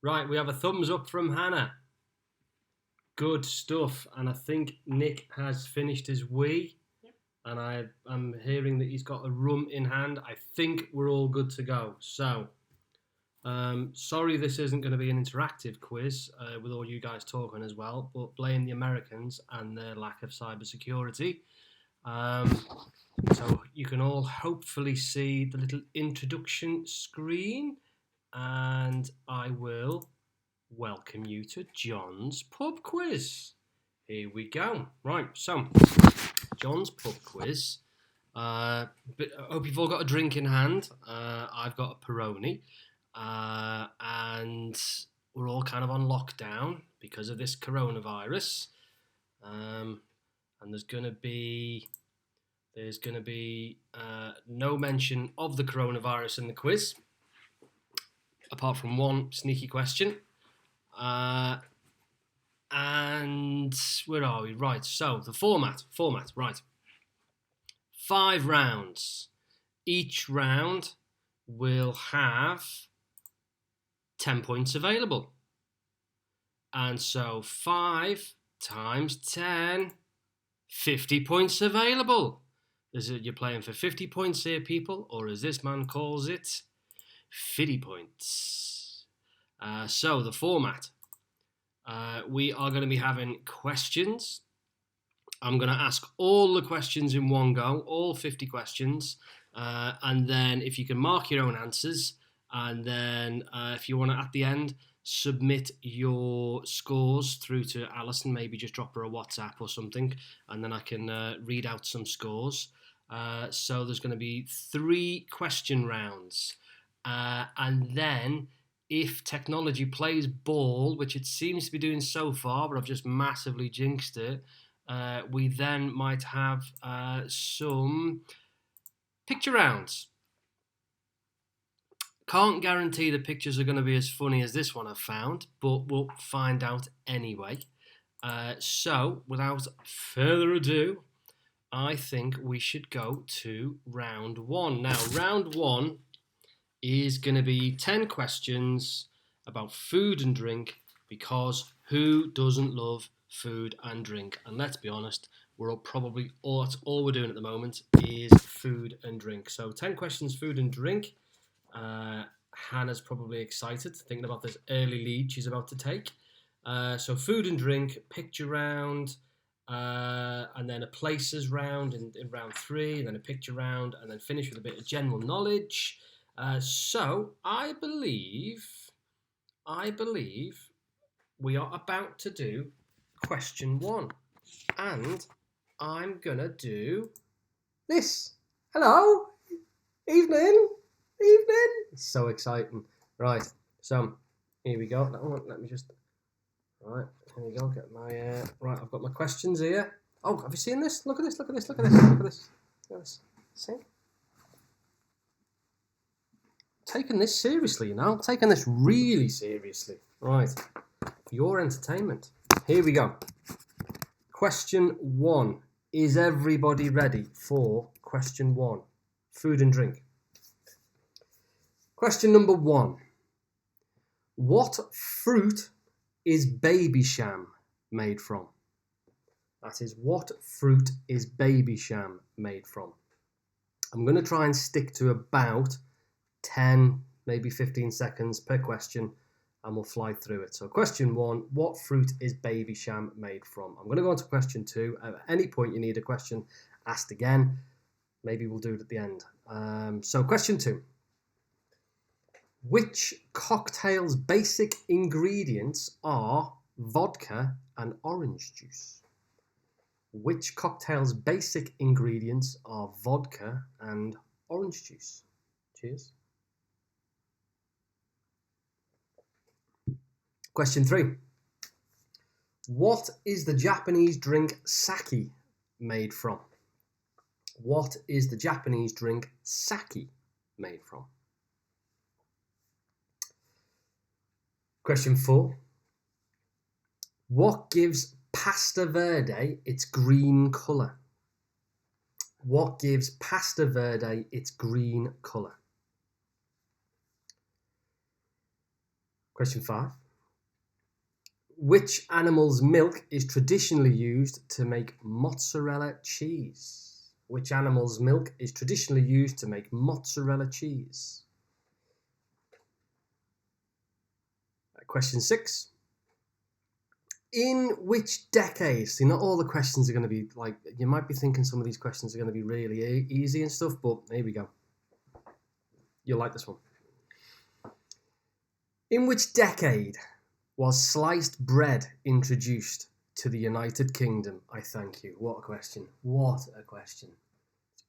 Right, we have a thumbs up from Hannah. Good stuff. And I think Nick has finished his wee. Yep. And I'm hearing that he's got a rum in hand. I think we're all good to go. So, sorry this isn't going to be an interactive quiz with all you guys talking as well, but blame the Americans and their lack of cybersecurity. So you can all hopefully see the little introduction screen, and I will welcome you to John's Pub Quiz. Here we go. Right, so John's Pub Quiz. I hope you've all got a drink in hand. I've got a Peroni, and we're all kind of on lockdown because of this coronavirus. And there's going to be no mention of the coronavirus in the quiz, apart from one sneaky question. And where are we? Right, so the format, right. 5 rounds. Each round will have 10 points available. And so 5 times 10, 50 points available. Is it you're playing for 50 points here, people? Or as this man calls it, 50 points. So the format. We are going to be having questions. I'm going to ask all the questions in one go, all 50 questions. And then if you can mark your own answers, and then if you want to, at the end, submit your scores through to Alison, maybe just drop her a WhatsApp or something, and then I can read out some scores. So there's going to be 3 question rounds. And then if technology plays ball, which it seems to be doing so far, but I've just massively jinxed it, we then might have some picture rounds. Can't guarantee the pictures are going to be as funny as this one I've found, but we'll find out anyway. So, without further ado, I think we should go to round 1. Now, round 1 is going to be 10 questions about food and drink, because who doesn't love food and drink? And let's be honest, that's all we're doing at the moment is food and drink. So 10 questions, food and drink. Hannah's probably excited, thinking about this early lead she's about to take. So food and drink, picture round, and then a places round in round 3, and then a picture round, and then finish with a bit of general knowledge. So I believe we are about to do question 1, and I'm gonna do this. Hello, evening. It's so exciting. Right, so here we go. Let me just. Right, here we go. Get my right. I've got my questions here. Oh, have you seen this? Look at this. See? Taking this seriously, taking this really seriously. Right, for your entertainment. Here we go. Question 1. Is everybody ready for question 1? Food and drink. Question number 1. What fruit is Babycham made from? That is, what fruit is Babycham made from? I'm going to try and stick to about 10, maybe 15 seconds per question, and we'll fly through it. So question 1, what fruit is Babycham made from? I'm going to go on to question 2. At any point you need a question asked again, maybe we'll do it at the end. So question 2. Which cocktail's basic ingredients are vodka and orange juice? Which cocktail's basic ingredients are vodka and orange juice? Cheers. Question 3. What is the Japanese drink sake made from? What is the Japanese drink sake made from? Question 4. What gives pasta verde its green colour? What gives pasta verde its green colour? Question 5. Which animal's milk is traditionally used to make mozzarella cheese? Which animal's milk is traditionally used to make mozzarella cheese? Question 6. In which decade? See, not all the questions are going to be like, you might be thinking some of these questions are going to be really easy and stuff, but here we go. You'll like this one. In which decade was sliced bread introduced to the United Kingdom? I thank you. What a question. What a question.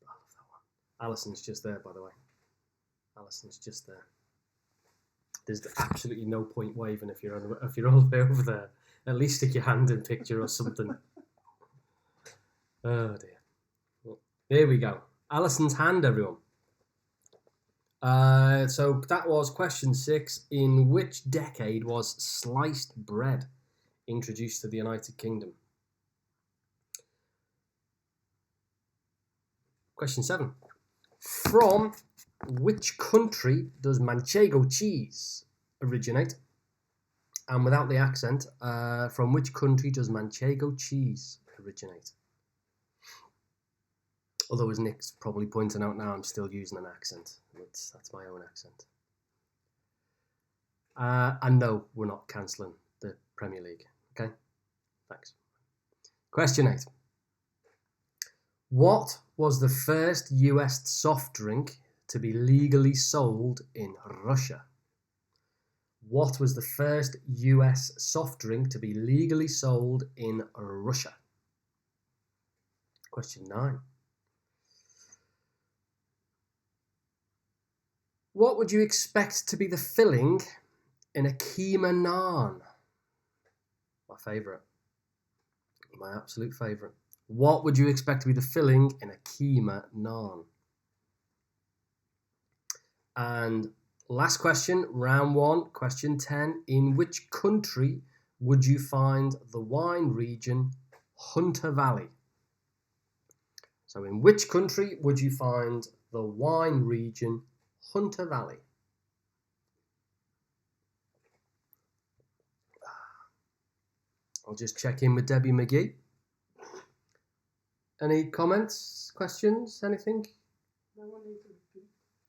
I love that one. Alison's just there, by the way. Alison's just there. There's absolutely no point waving if you're all the way over there. At least stick your hand in picture or something. Oh dear. Well, here we go. Alison's hand, everyone. So that was question 6. In which decade was sliced bread introduced to the United Kingdom? Question 7. From which country does Manchego cheese originate? And without the accent, from which country does Manchego cheese originate? Although, as Nick's probably pointing out now, I'm still using an accent. That's my own accent. And no, we're not cancelling the Premier League. Okay? Thanks. Question 8. What was the first US soft drink to be legally sold in Russia? What was the first US soft drink to be legally sold in Russia? Question 9. What would you expect to be the filling in a keema naan? My favourite. My absolute favourite. What would you expect to be the filling in a keema naan? And last question, round 1, question 10. In which country would you find the wine region Hunter Valley? So in which country would you find the wine region Hunter Valley? I'll just check in with Debbie McGee. Any comments, questions, anything? No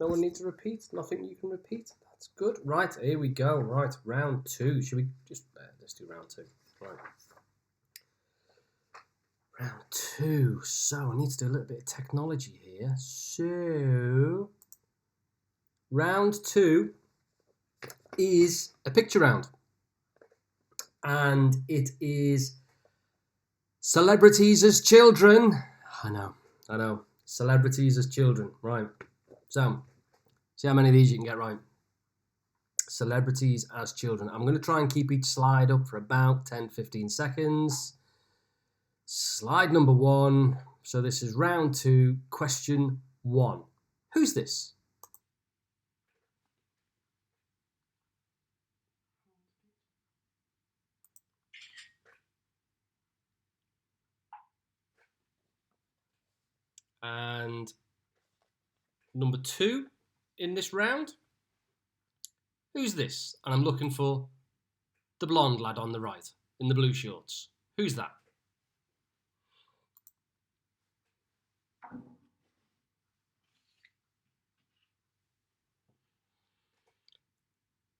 one needs to repeat? Nothing you can repeat? That's good. Right, here we go. Right, round 2. Should we just, let's do round 2. Right. Round 2. So I need to do a little bit of technology here. So round 2 is a picture round. And it is celebrities as children. I know. Celebrities as children. Right. So, see how many of these you can get right. Celebrities as children. I'm going to try and keep each slide up for about 10-15 seconds. Slide number 1. So this is round 2, question 1. Who's this? And number 2 in this round. Who's this? And I'm looking for the blonde lad on the right in the blue shorts. Who's that?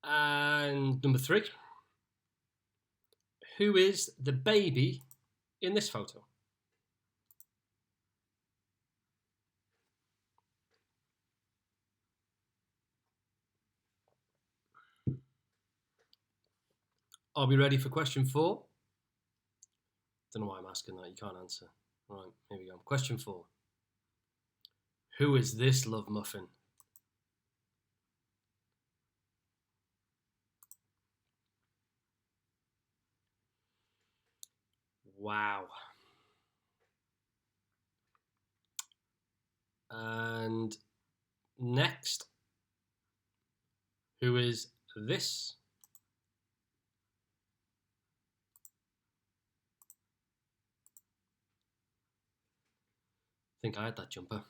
And number 3. Who is the baby in this photo? Are we ready for question 4? Don't know why I'm asking that. You can't answer. Right, here we go. Question 4. Who is this love muffin? Wow. And next, who is this? I think I had that jumper.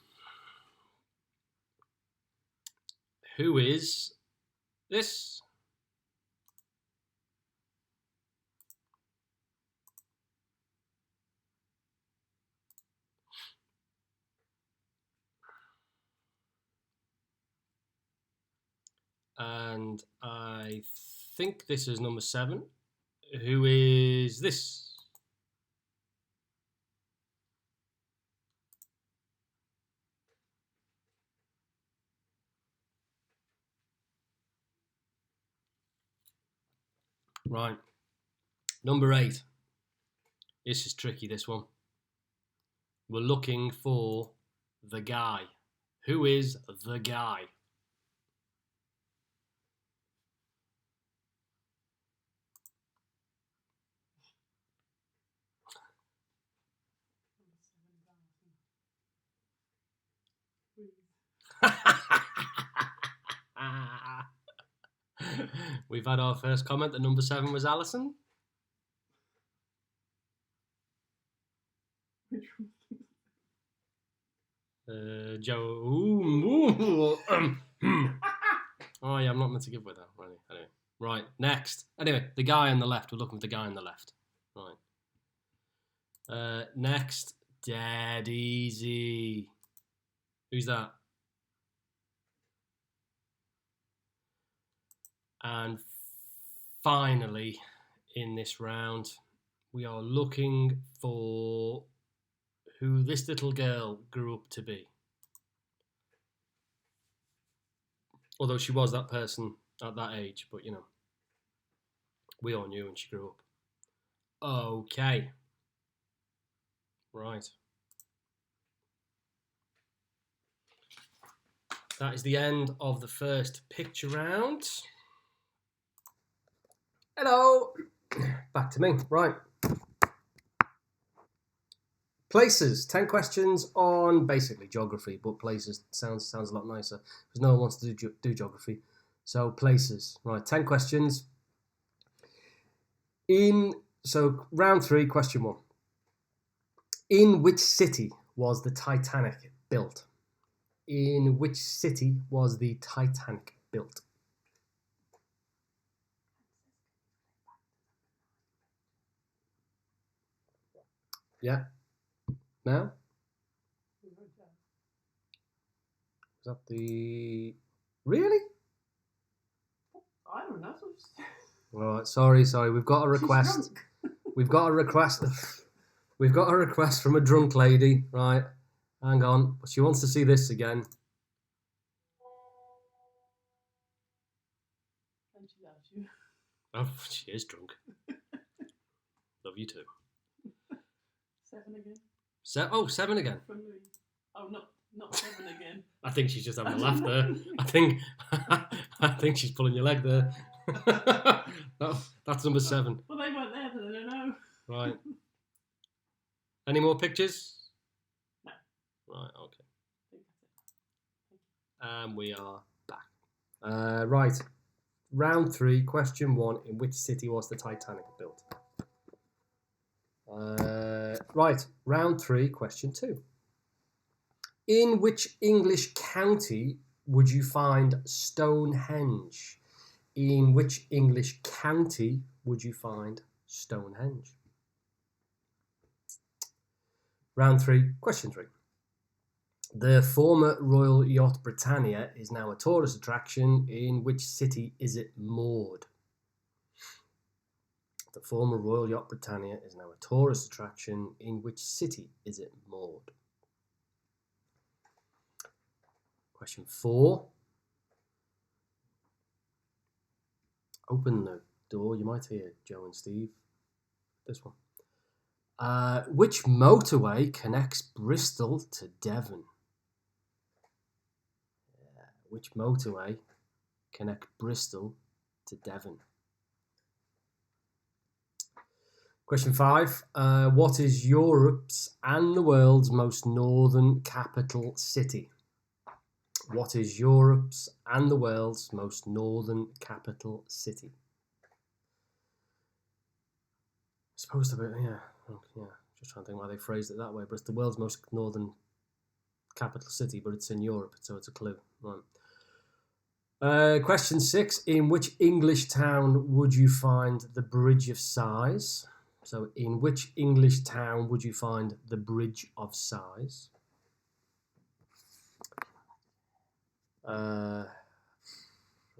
Who is this? And I think this is number 7. Who is this? Right. Number 8. This is tricky, this one. We're looking for the guy. Who is the guy? We've had our first comment that number 7 was Alison. Joe. Oh yeah, I'm not meant to give with that. Anyway, right, next. Anyway, the guy on the left. We're looking for the guy on the left. Right. Next, dead easy. Who's that? And finally, in this round, we are looking for who this little girl grew up to be. Although she was that person at that age, but you know, we all knew when she grew up. Okay. Right. That is the end of the first picture round. Hello. Back to me. Right. Places. 10 questions on basically geography, but places sounds a lot nicer because no one wants to do geography. So places. Right. 10 questions. So round 3, question 1. In which city was the Titanic built? In which city was the Titanic built? Yeah. Now? Is that the... Really? I don't know. Right, sorry. We've got a request. We've got a request. We've got a request from a drunk lady. Right. Hang on. She wants to see this again. And she loves you. Oh, she is drunk. Love you too. 7 again. 7 again. From me. Oh, not 7 again. I think she's just having a laugh there. I think she's pulling your leg there. That's number 7. Well, they weren't there, then I don't know. Right. Any more pictures? No. Right, okay. And we are back. Right. Round 3, question 1. In which city was the Titanic built? Right. Round 3, question 2. In which English county would you find Stonehenge? In which English county would you find Stonehenge? Round 3, question 3. The former Royal Yacht Britannia is now a tourist attraction. In which city is it moored? The former Royal Yacht Britannia is now a tourist attraction. In which city is it moored? Question 4. Open the door. You might hear Joe and Steve. This one. Which motorway connects Bristol to Devon? Which motorway connects Bristol to Devon? Question 5. What is Europe's and the world's most northern capital city? What is Europe's and the world's most northern capital city? Supposed to be, yeah. Just trying to think why they phrased it that way, but it's the world's most northern capital city, but it's in Europe, so it's a clue. Right. Question 6. In which English town would you find the Bridge of Sighs? So, in which English town would you find the Bridge of Sighs?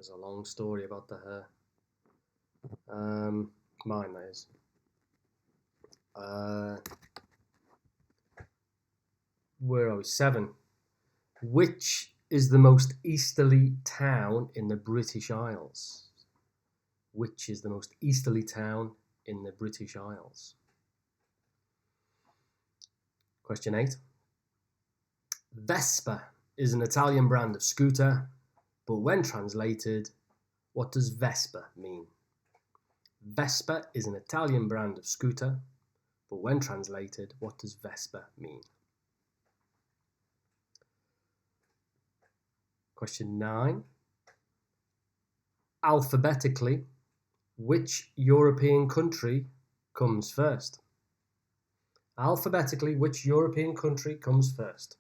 There's a long story about the hair. Mine, that is. Where are we? 7. Which is the most easterly town in the British Isles? Which is the most easterly town in the British Isles? Question 8. Vespa is an Italian brand of scooter, but when translated, what does Vespa mean? Vespa is an Italian brand of scooter, but when translated, what does Vespa mean? Question 9. Alphabetically, which European country comes first? Alphabetically, which European country comes first?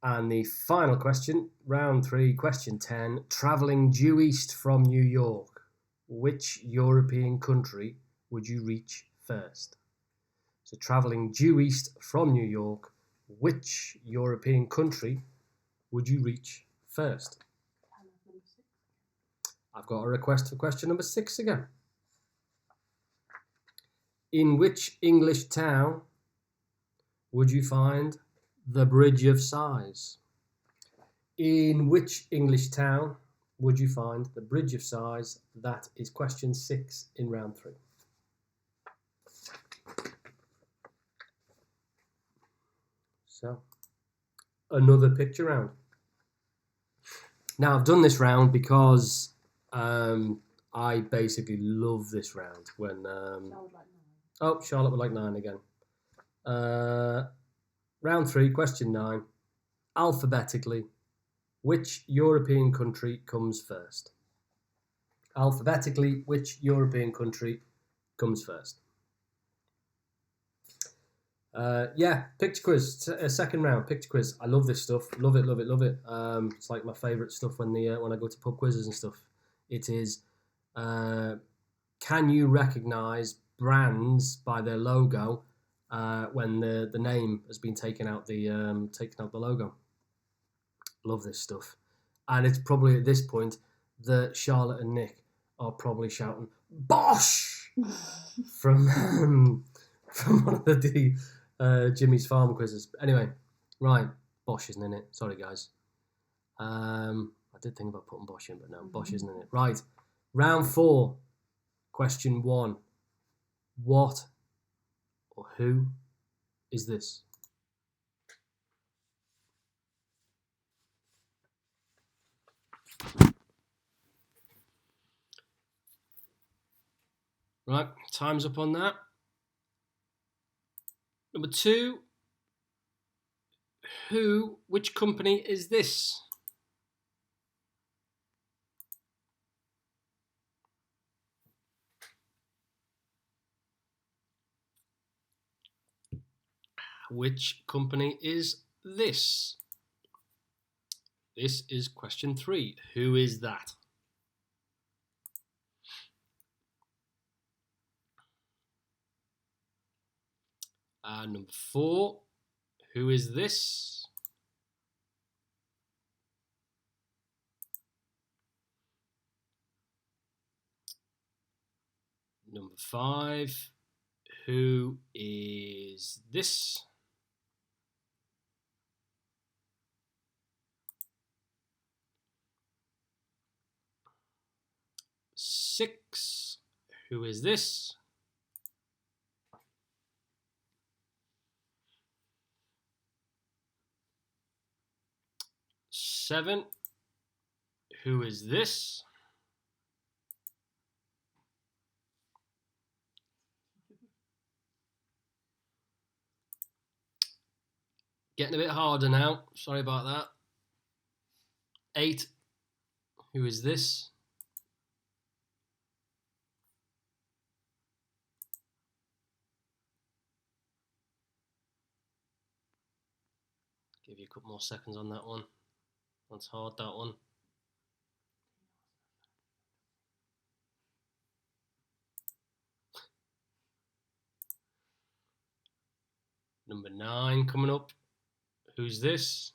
And the final question, round 3, question 10, travelling due east from New York, which European country would you reach first? So travelling due east from New York, which European country would you reach first? I've got a request for question number 6 again. In which English town would you find the Bridge of Sighs? In which English town would you find the Bridge of Sighs? That is question 6 in round 3. So, another picture round. Now, I've done this round because I basically love this round. When Charlotte would like 9 again. Round 3, question 9. Alphabetically, which European country comes first? Alphabetically, which European country comes first? Picture quiz, second round, picture quiz. I love this stuff. Love it, love it, love it. It's like my favourite stuff when I go to pub quizzes and stuff. It is, can you recognise brands by their logo when the name has been taken out the logo? Love this stuff. And it's probably at this point that Charlotte and Nick are probably shouting Bosh from one of the Jimmy's Farm quizzes. Anyway, right, Bosch isn't in it. Sorry, guys. I did think about putting Bosch in, but no, Bosch isn't in it. Right, round 4, question 1. What or who is this? Right, time's up on that. Number 2, which company is this? Which company is this? This is question 3. Who is that? Number 4, who is this? Number 5, who is this? Six, who is this? 7, who is this? 'Getting a bit harder now. Sorry about that. 8, who is this? 'Give you a couple more seconds on that one. That's hard, that one. Number 9 coming up. Who's this?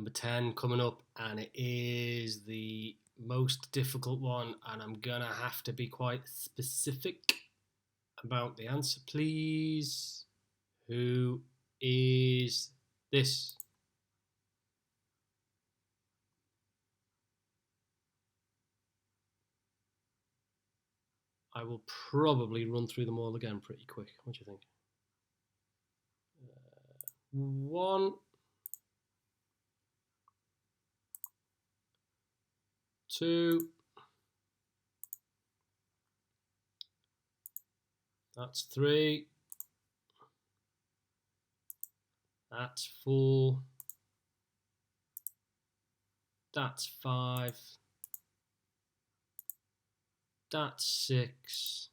Number 10 coming up, and it is the most difficult one, and I'm gonna have to be quite specific about the answer, please. Who is this? I will probably run through them all again pretty quick. What do you think? 1, 2, that's 3, that's 4, that's 5, that's 6,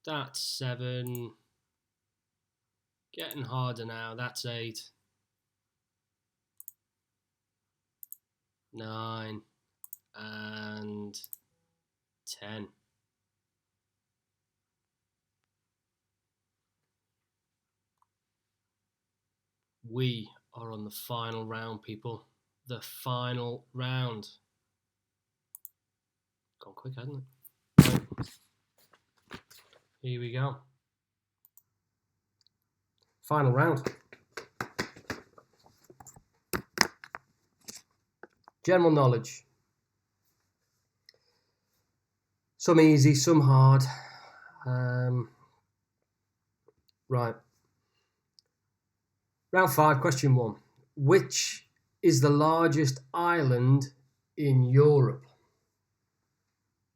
that's 7, getting harder now, that's 8, 9, and 10. We are on the final round, people. The final round. Gone quick, hasn't it? Right. Here we go. Final round. General knowledge. Some easy, some hard. Right. Round 5, question 1. Which is the largest island in Europe?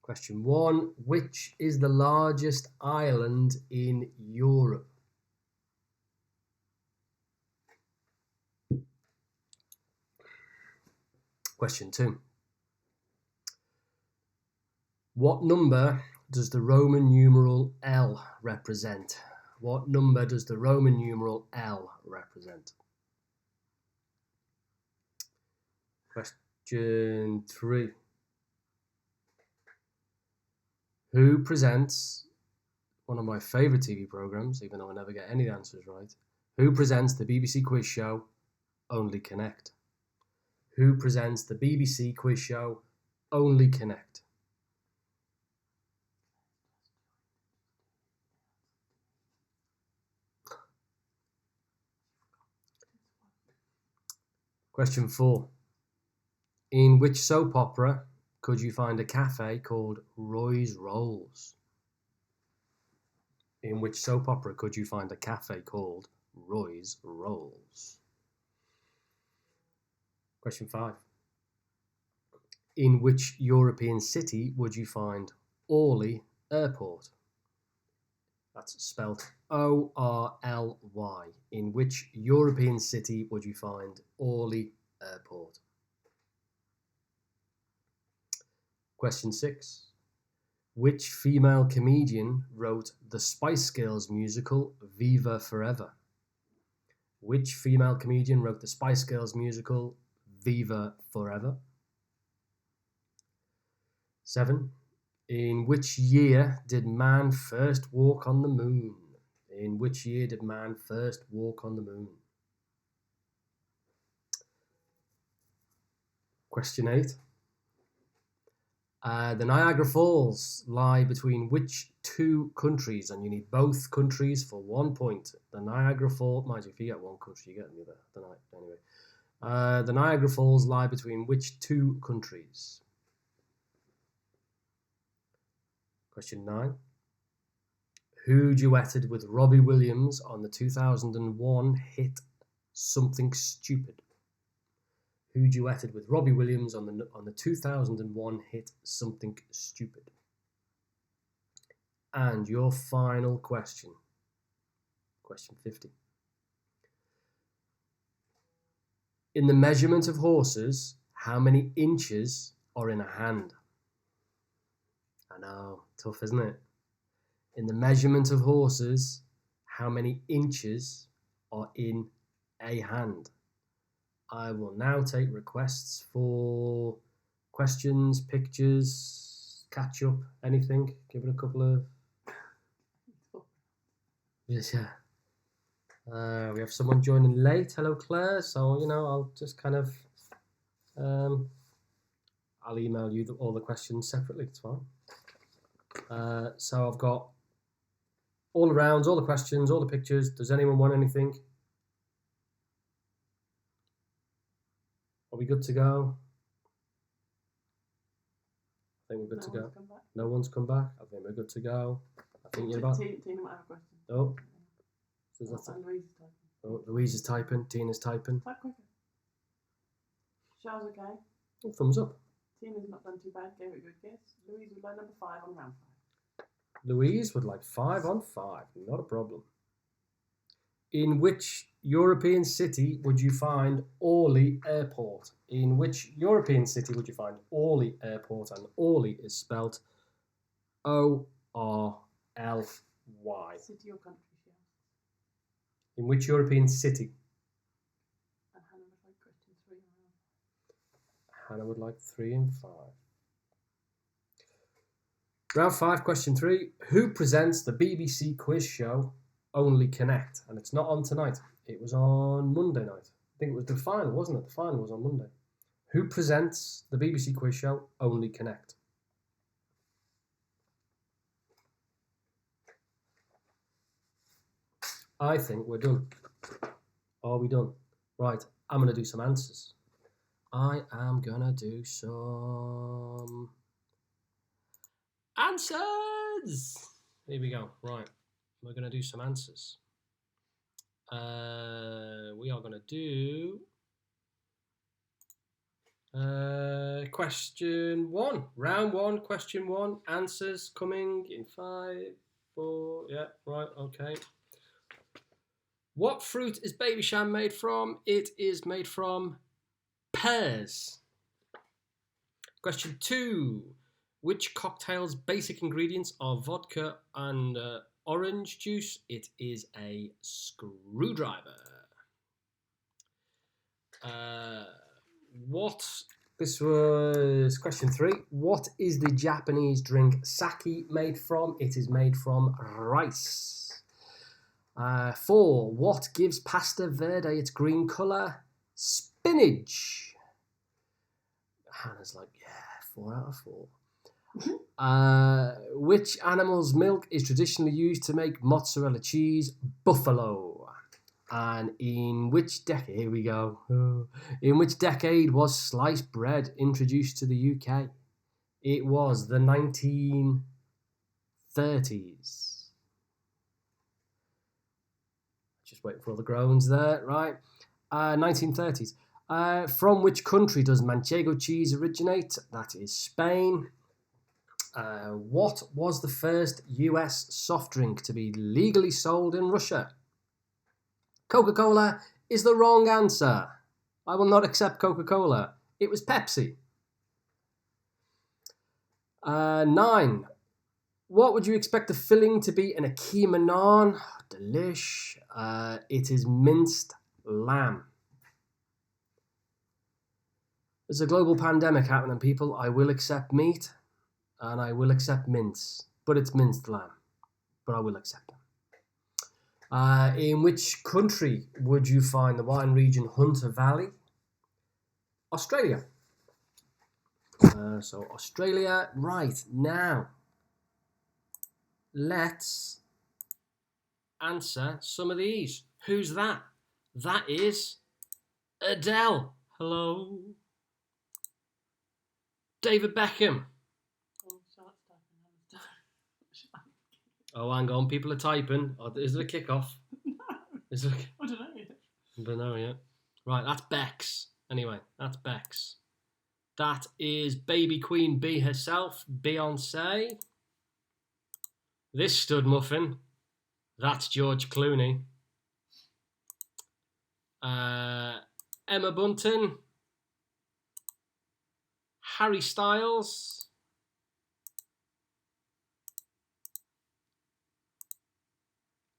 Question 1. Which is the largest island in Europe? Question 2. What number does the Roman numeral L represent? What number does the Roman numeral L represent? Question 3. Who presents one of my favourite TV programmes, even though I never get any answers right? Who presents the BBC quiz show Only Connect? Who presents the BBC quiz show Only Connect? Question 4. In which soap opera could you find a cafe called Roy's Rolls? In which soap opera could you find a cafe called Roy's Rolls? Question 5. In which European city would you find Orly Airport? That's spelt O-R-L-Y. In which European city would you find Orly Airport? Question 6. Which female comedian wrote the Spice Girls musical Viva Forever? Which female comedian wrote the Spice Girls musical Viva Forever? 7. In which year did man first walk on the moon? In which year did man first walk on the moon? Question 8. The Niagara Falls lie between which 2 countries? And you need both countries for 1 point. The Niagara Falls, mind you, if you get one country, you get the other. Anyway, the Niagara Falls lie between which 2 countries? Question 9. Who duetted with Robbie Williams on the 2001 hit Something Stupid? Who duetted with Robbie Williams on the 2001 hit Something Stupid? And your final question. Question 50. In the measurement of horses, how many inches are in a hand? I know, tough, isn't it? In the measurement of horses, how many inches are in a hand? I will now take requests for questions, pictures, catch up, anything. Give it a couple of... Yes, yeah. We have someone joining late. Hello, Claire. So, I'll just kind of, I'll email you all the questions separately. It's fine. So I've got all the rounds, all the questions, all the pictures. Does anyone want anything? Are we good to go? I think we're good to go. No one's come back. I think we're good to go. I think you're about. Tina might have a question. Oh. So that's And Louise is typing. Oh, Louise is typing. Tina's typing. Type quicker. Charles okay. Oh, thumbs up. Tina's not done too bad. Gave it a good guess. Louise would like number 5 on round 5. Louise would like 5 on 5. Not a problem. In which European city would you find Orly Airport? In which European city would you find Orly Airport? And Orly is spelled O-R-L-Y. City or country, she asks. In which European city? And Hannah would like question 3 on round 5. Hannah would like 3 and 5. Round 5, question 3. Who presents the BBC quiz show Only Connect? And it's not on tonight. It was on Monday night. I think it was the final, wasn't it? The final was on Monday. Who presents the BBC quiz show Only Connect? I think we're done. Are we done? Right, I'm going to do some answers. I am going to do some answers. Here we go. Right, we're going to do some answers. We are going to do question 1. Round 1, question 1. Answers coming in 5, 4. Yeah, right, okay. What fruit is Babycham made from? It is made from pears. Question 2. Which cocktail's basic ingredients are vodka and orange juice? It is a screwdriver. This was question 3. What is the Japanese drink sake made from? It is made from rice. 4. What gives pasta verde its green colour? Spinach. Hannah's like, yeah, 4 out of 4. Which animal's milk is traditionally used to make mozzarella cheese? Buffalo. And in which decade? Here we go. In which decade was sliced bread introduced to the UK? It was the 1930s. Just waiting for all the groans there, right? 1930s. From which country does Manchego cheese originate? That is Spain. What was the first US soft drink to be legally sold in Russia? Coca-Cola is the wrong answer. I will not accept Coca-Cola. It was Pepsi. 9. What would you expect the filling to be in a keema naan? Delish. It is minced lamb. There's a global pandemic happening, people. I will accept meat and I will accept mince, but it's minced lamb. But I will accept them. In which country would you find the wine region Hunter Valley? Australia. So Australia. Right, now let's answer some of these. Who's that? That is Adele. Hello. David Beckham. Oh, Charlotte's typing. Oh, hang on. People are typing. Oh, is there a kickoff? No. Is there I don't know yet. But no, yeah. Right, that's Bex. Anyway, that's Bex. That is Baby Queen Bee herself, Beyonce. This stud muffin, that's George Clooney. Emma Bunton. Harry Styles.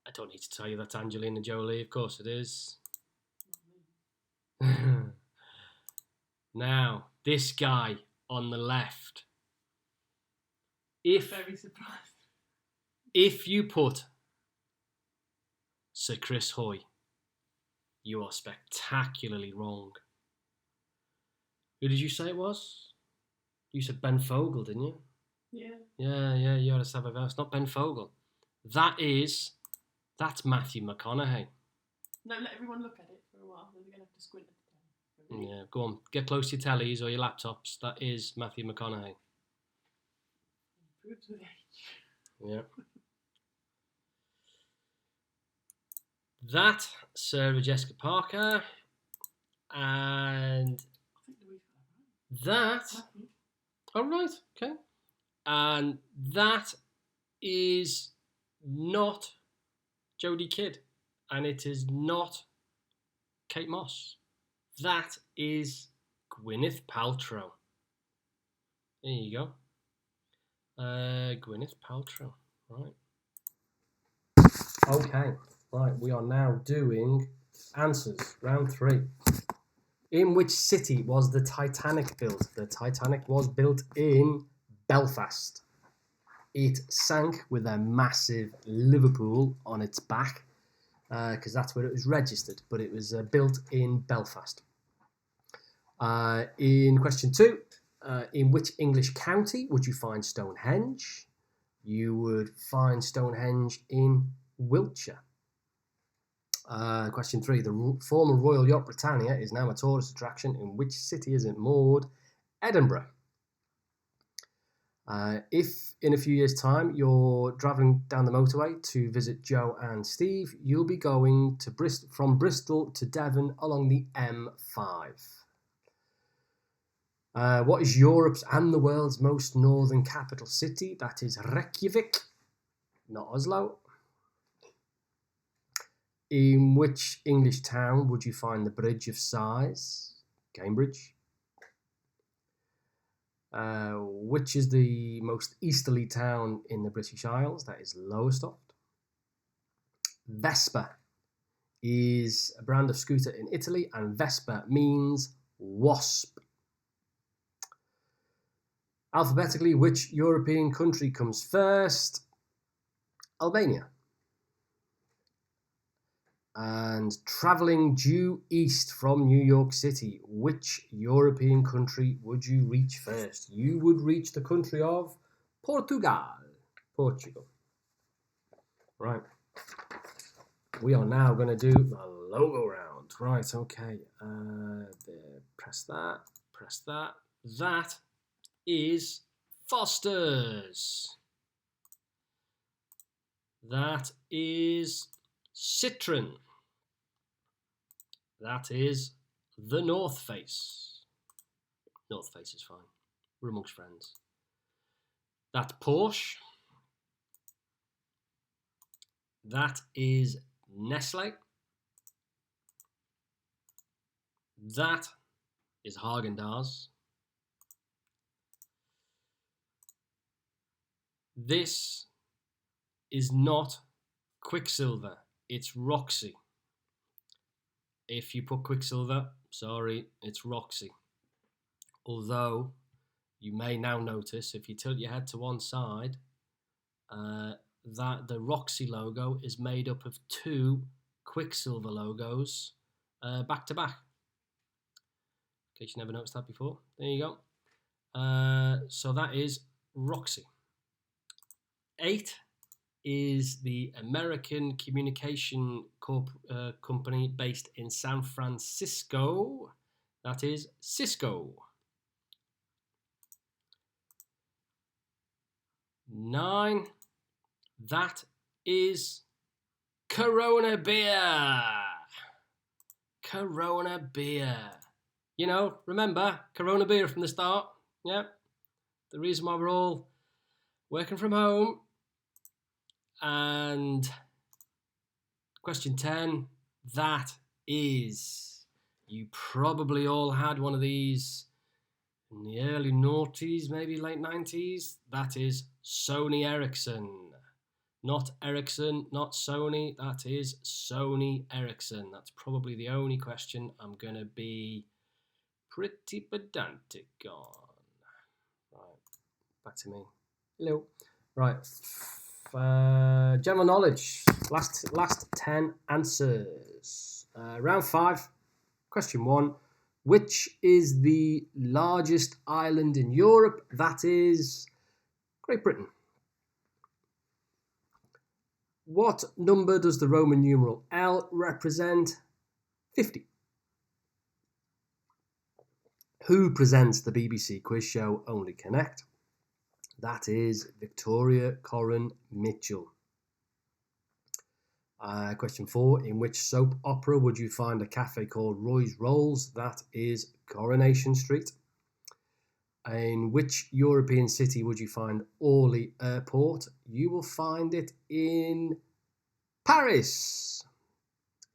I don't need to tell you that's Angelina Jolie, of course it is. Now, this guy on the left. Very surprised. If you put Sir Chris Hoy You are spectacularly wrong. Who did you say it was? You said Ben Fogle, didn't you? Yeah. Yeah, you ought to have a It's not Ben Fogle. That's Matthew McConaughey. No, let everyone look at it for a while. Then they're going to have to squint at the telly. Yeah, go on. Get close to your tellies or your laptops. That is Matthew McConaughey. Improves with age. Yeah. That, Sarah Jessica Parker. And I think Louise got that right. that... Matthew. Oh, right. Okay. And that is not Jodie Kidd. And it is not Kate Moss. That is Gwyneth Paltrow. There you go. Gwyneth Paltrow. Right. Okay. Right. We are now doing answers. Round 3. In which city was the Titanic built? The Titanic was built in Belfast. It sank with a massive Liverpool on its back because that's where it was registered, but it was built in Belfast. In question 2, in which English county would you find Stonehenge? You would find Stonehenge in Wiltshire. Question 3, the former Royal Yacht Britannia is now a tourist attraction. In which city is it moored? Edinburgh. If in a few years' time you're travelling down the motorway to visit Joe and Steve, you'll be going to from Bristol to Devon along the M5. What is Europe's and the world's most northern capital city? That is Reykjavik, not Oslo. In which English town would you find the Bridge of Sighs? Cambridge. Which is the most easterly town in the British Isles? That is Lowestoft. Vespa is a brand of scooter in Italy, and Vespa means wasp. Alphabetically, which European country comes first? Albania. And travelling due east from New York City, which European country would you reach first? You would reach the country of Portugal. Portugal. Right. We are now going to do the logo round. Right, okay. Press that. Press that. That is Foster's. That is Citroen. That is the North Face. North Face is fine. We're amongst friends. That's Porsche. That is Nestle. That is Häagen-Dazs. This is not Quicksilver. It's Roxy. If you put Quicksilver, sorry, it's Roxy. Although, you may now notice, if you tilt your head to one side, that the Roxy logo is made up of 2 Quicksilver logos back to back. In case you never noticed that before. There you go. So that is Roxy. 8 is the American communication company based in San Francisco. That is Cisco. 9, that is Corona beer. Corona beer. You know, remember, Corona beer from the start. Yeah. The reason why we're all working from home. And question 10, that is, you probably all had one of these in the early noughties, maybe late 90s. That is Sony Ericsson. Not Ericsson, not Sony. That is Sony Ericsson. That's probably the only question I'm going to be pretty pedantic on. Right, back to me. Hello. Right. General knowledge. Last 10 answers. Round 5, question 1. Which is the largest island in Europe? That is Great Britain. What number does the Roman numeral L represent? 50. Who presents the BBC quiz show Only Connect? That is Victoria Coren Mitchell. Question 4. In which soap opera would you find a cafe called Roy's Rolls? That is Coronation Street. In which European city would you find Orly Airport? You will find it in Paris.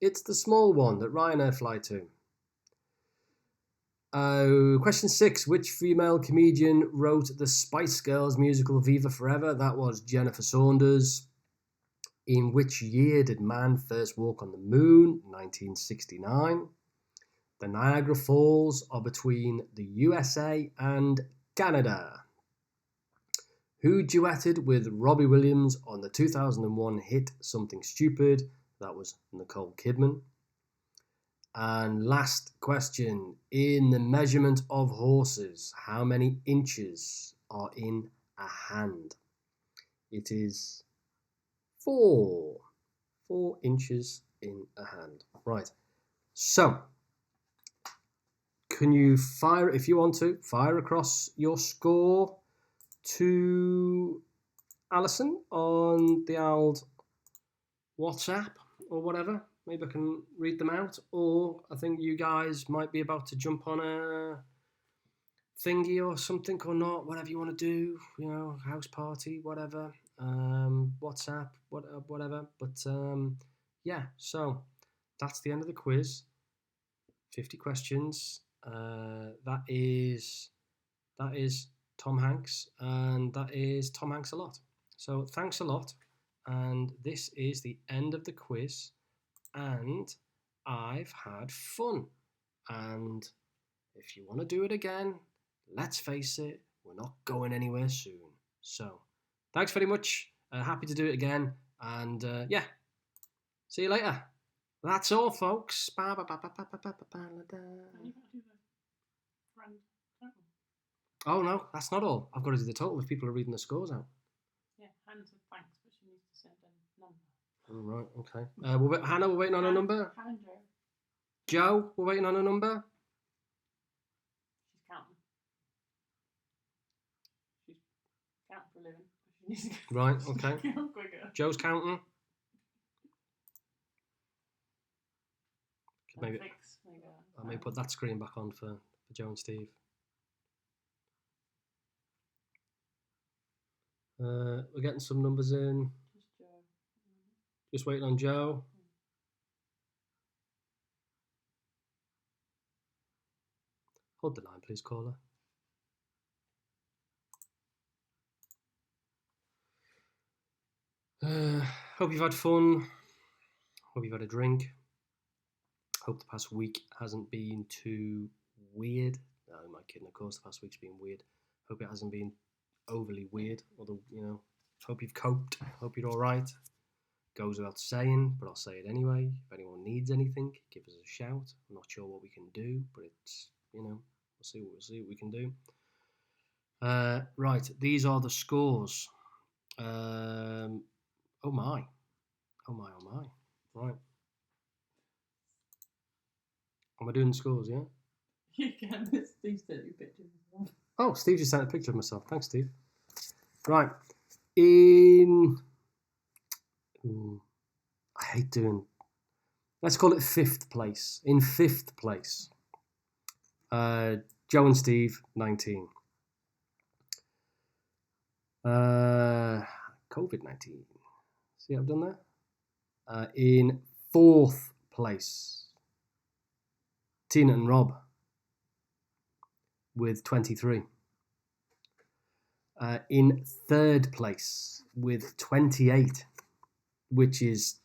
It's the small one that Ryanair fly to. Question 6. Which female comedian wrote the Spice Girls musical Viva Forever? That was Jennifer Saunders. In which year did man first walk on the moon? 1969. The Niagara Falls are between the USA and Canada. Who duetted with Robbie Williams on the 2001 hit Something Stupid? That was Nicole Kidman. And last question. In the measurement of horses, how many inches are in a hand? It is 4 inches in a hand. Right. So, can you fire, if you want to, fire across your score to Alison on the old WhatsApp or whatever? Maybe I can read them out. Or I think you guys might be about to jump on a thingy or something or not, whatever you want to do, house party, whatever. WhatsApp, whatever. But yeah, so that's the end of the quiz. 50 questions. That is Tom Hanks, and that is Tom Hanks a lot. So thanks a lot, and this is the end of the quiz, and I've had fun. And if you want to do it again, let's face it, we're not going anywhere soon. So thanks very much. Happy to do it again. And yeah, see you later. That's all, folks. Oh, no, that's not all. I've got to do the total if people are reading the scores out. Yeah, Hannah said thanks, but she needs to send a number. All right, okay. Hannah, we're waiting on a number. Hannah, Joe, we're waiting on a number. She's counting. She's counting for a living. She needs to Right, okay. count quicker. Joe's counting. Maybe I may put that screen back on for Joe and Steve. We're getting some numbers in. Just Joe. Just waiting on Joe. Hold the line, please, caller. Hope you've had fun. Hope you've had a drink. Hope the past week hasn't been too weird. No, I'm not kidding, of course, the past week's been weird. Hope it hasn't been overly weird. Although, hope you've coped. Hope you're all right. Goes without saying, but I'll say it anyway. If anyone needs anything, give us a shout. I'm not sure what we can do, but it's, we'll see what we can do. Right, these are the scores. Oh my. Right. Am I doing the scores, yeah? You can. Steve sent you pictures as well. Oh, Steve just sent a picture of myself. Thanks, Steve. Right. I hate doing... Let's call it 5th place. In 5th place, Joe and Steve, 19. COVID-19. See what I've done there? In 4th place, Tina and Rob with 23. In 3rd place with 28, which is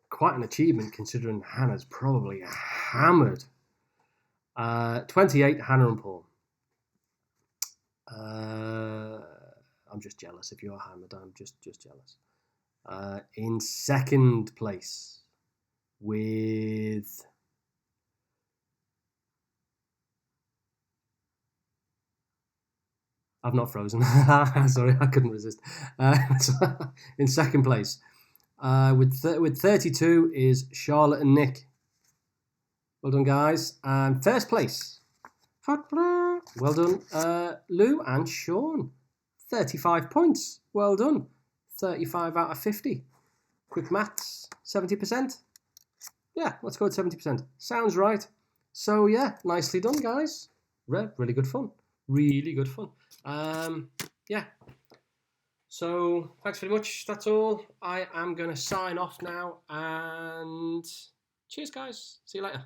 quite an achievement considering Hannah's probably hammered. 28, Hannah and Paul. I'm just jealous. If you are hammered, I'm just jealous. In 2nd place with I've not frozen. Sorry, I couldn't resist. In second place, with 32 is Charlotte and Nick. Well done, guys. And first place, well done, Lou and Sean. 35 points. Well done. 35 out of 50. Quick maths. 70%. Yeah, let's go with 70%. Sounds right. So yeah, nicely done, guys. Really good fun. Really good fun. Yeah. So thanks very much. That's all. I am going to sign off now, and cheers, guys. See you later.